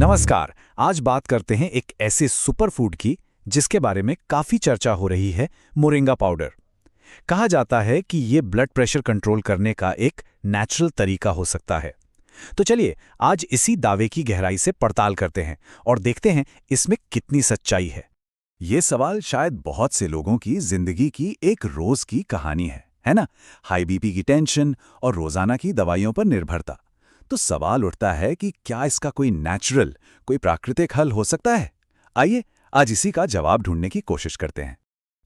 नमस्कार। आज बात करते हैं एक ऐसे सुपरफूड की जिसके बारे में काफी चर्चा हो रही है, मोरिंगा पाउडर। कहा जाता है कि ये ब्लड प्रेशर कंट्रोल करने का एक नेचुरल तरीका हो सकता है। तो चलिए आज इसी दावे की गहराई से पड़ताल करते हैं और देखते हैं इसमें कितनी सच्चाई है। ये सवाल शायद बहुत से लोगों की जिंदगी की एक रोज की कहानी है ना? हाई बीपी की टेंशन और रोजाना की दवाइयों पर निर्भरता। तो सवाल उठता है कि क्या इसका कोई नेचुरल, कोई प्राकृतिक हल हो सकता है? आइए आज इसी का जवाब ढूंढने की कोशिश करते हैं।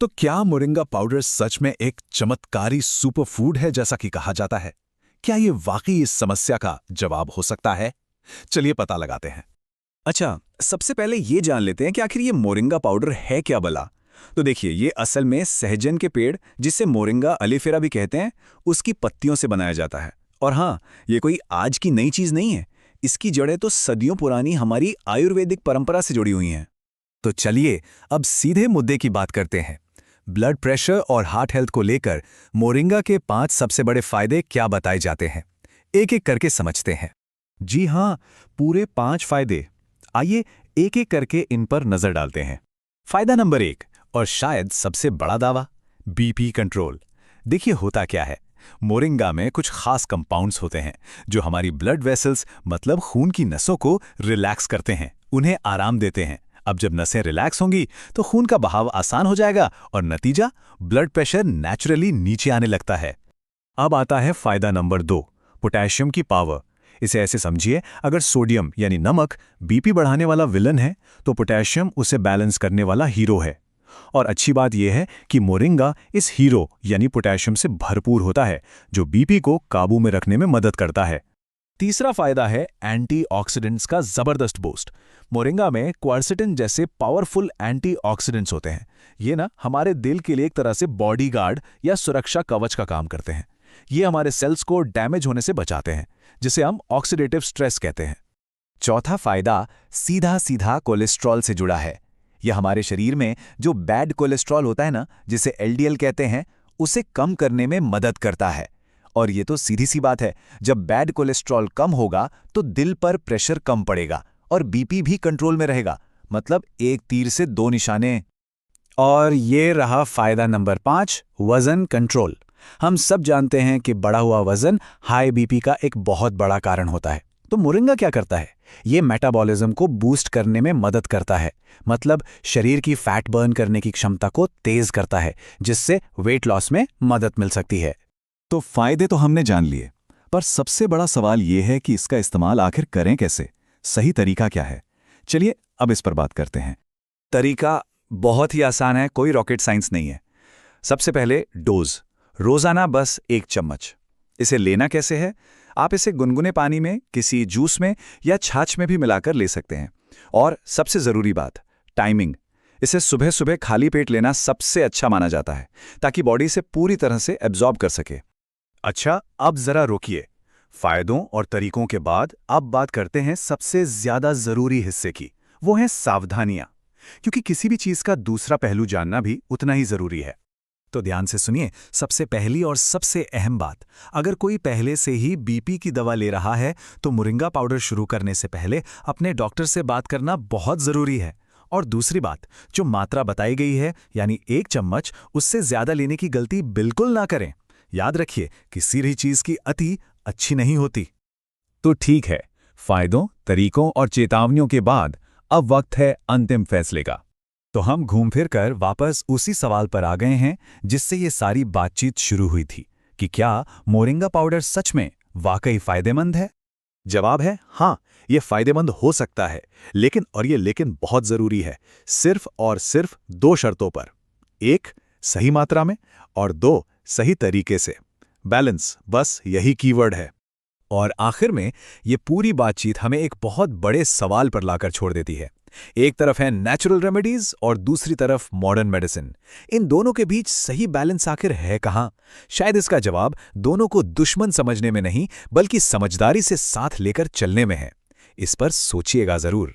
तो क्या मोरिंगा पाउडर सच में एक चमत्कारी सुपरफूड है जैसा कि कहा जाता है? क्या ये वाकई इस समस्या का जवाब हो सकता है? चलिए पता लगाते हैं। अच्छा, सबसे पहले ये जान लेते हैं कि आखिर ये मोरिंगा पाउडर है क्या भला। तो देखिए, ये असल में सहजन के पेड़, जिसे मोरिंगा अलीफेरा भी कहते हैं, उसकी पत्तियों से बनाया जाता है। और हाँ, ये कोई आज की नई चीज नहीं है। इसकी जड़ें तो सदियों पुरानी हमारी आयुर्वेदिक परंपरा से जुड़ी हुई हैं। तो चलिए अब सीधे मुद्दे की बात करते हैं। ब्लड प्रेशर और हार्ट हेल्थ को लेकर मोरिंगा के 5 सबसे बड़े फायदे क्या बताए जाते हैं, एक एक करके समझते हैं। जी हाँ, पूरे 5 फायदे। आइए एक एक करके इन पर नजर डालते हैं। फायदा नंबर 1, और शायद सबसे बड़ा दावा, बीपी कंट्रोल। देखिए होता क्या है, मोरिंगा में कुछ खास कंपाउंड्स होते हैं जो हमारी ब्लड वेसल्स मतलब खून की नसों को रिलैक्स करते हैं, उन्हें आराम देते हैं। अब जब नसें रिलैक्स होंगी तो खून का बहाव आसान हो जाएगा और नतीजा, ब्लड प्रेशर नेचुरली नीचे आने लगता है। अब आता है फायदा नंबर 2, पोटेशियम की पावर। इसे ऐसे समझिए, अगर सोडियम यानी नमक बीपी बढ़ाने वाला विलन है तो पोटेशियम उसे बैलेंस करने वाला हीरो है। और अच्छी बात यह है कि मोरिंगा इस हीरो यानी पोटेशियम से भरपूर होता है, जो बीपी को काबू में रखने में मदद करता है। तीसरा फायदा है एंटीऑक्सीडेंट्स का जबरदस्त बूस्ट। मोरिंगा में क्वारसेटिन जैसे पावरफुल एंटीऑक्सीडेंट्स होते हैं। ये ना हमारे दिल के लिए एक तरह से बॉडीगार्ड या सुरक्षा कवच का काम करते हैं। ये हमारे सेल्स को डैमेज होने से बचाते हैं, जिसे हम ऑक्सीडेटिव स्ट्रेस कहते हैं। चौथा फायदा सीधा सीधा कोलेस्ट्रॉल से जुड़ा है। यह हमारे शरीर में जो बैड कोलेस्ट्रॉल होता है ना, जिसे एलडीएल कहते हैं, उसे कम करने में मदद करता है। और ये तो सीधी सी बात है, जब बैड कोलेस्ट्रॉल कम होगा तो दिल पर प्रेशर कम पड़ेगा और बीपी भी कंट्रोल में रहेगा। मतलब एक तीर से 2 निशाने। और ये रहा फायदा नंबर 5, वजन कंट्रोल। हम सब जानते हैं कि बढ़ा हुआ वजन हाई बीपी का एक बहुत बड़ा कारण होता है। तो मोरिंगा क्या करता है? ये मेटाबॉलिज्म को बूस्ट करने में मदद करता है, मतलब शरीर की फैट बर्न करने की क्षमता को तेज करता है, जिससे वेट लॉस में मदद मिल सकती है। तो फायदे तो हमने जान लिए, पर सबसे बड़ा सवाल ये है कि इसका इस्तेमाल आखिर करें कैसे? सही तरीका क्या है? चलिए अब इस पर बात करते हैं। तरीका बहुत ही आसान है, कोई रॉकेट साइंस नहीं है। सबसे पहले डोज, रोजाना बस 1 चम्मच। इसे लेना कैसे है? आप इसे गुनगुने पानी में, किसी जूस में या छाछ में भी मिलाकर ले सकते हैं। और सबसे जरूरी बात, टाइमिंग। इसे सुबह सुबह खाली पेट लेना सबसे अच्छा माना जाता है, ताकि बॉडी से पूरी तरह से एब्जॉर्ब कर सके। अच्छा, अब जरा रोकिए। फायदों और तरीकों के बाद अब बात करते हैं सबसे ज्यादा जरूरी हिस्से की, वो है सावधानियां। क्योंकि किसी भी चीज का दूसरा पहलू जानना भी उतना ही जरूरी है। तो ध्यान से सुनिए, सबसे पहली और सबसे अहम बात, अगर कोई पहले से ही बीपी की दवा ले रहा है तो मोरिंगा पाउडर शुरू करने से पहले अपने डॉक्टर से बात करना बहुत जरूरी है। और दूसरी बात, जो मात्रा बताई गई है यानी 1 चम्मच, उससे ज्यादा लेने की गलती बिल्कुल ना करें। याद रखिए, किसी भी चीज की अति अच्छी नहीं होती। तो ठीक है, फायदों, तरीकों और चेतावनियों के बाद अब वक्त है अंतिम फैसले का। तो हम घूम फिर कर वापस उसी सवाल पर आ गए हैं जिससे ये सारी बातचीत शुरू हुई थी, कि क्या मोरिंगा पाउडर सच में वाकई फायदेमंद है? जवाब है हाँ, ये फायदेमंद हो सकता है, लेकिन बहुत जरूरी है, सिर्फ और सिर्फ 2 शर्तों पर। 1, सही मात्रा में, और 2, सही तरीके से। बैलेंस, बस यही कीवर्ड है। और आखिर में ये पूरी बातचीत हमें एक बहुत बड़े सवाल पर लाकर छोड़ देती है। एक तरफ है नेचुरल रेमेडीज और दूसरी तरफ मॉडर्न मेडिसिन। इन दोनों के बीच सही बैलेंस आखिर है कहां? शायद इसका जवाब दोनों को दुश्मन समझने में नहीं, बल्कि समझदारी से साथ लेकर चलने में है। इस पर सोचिएगा जरूर।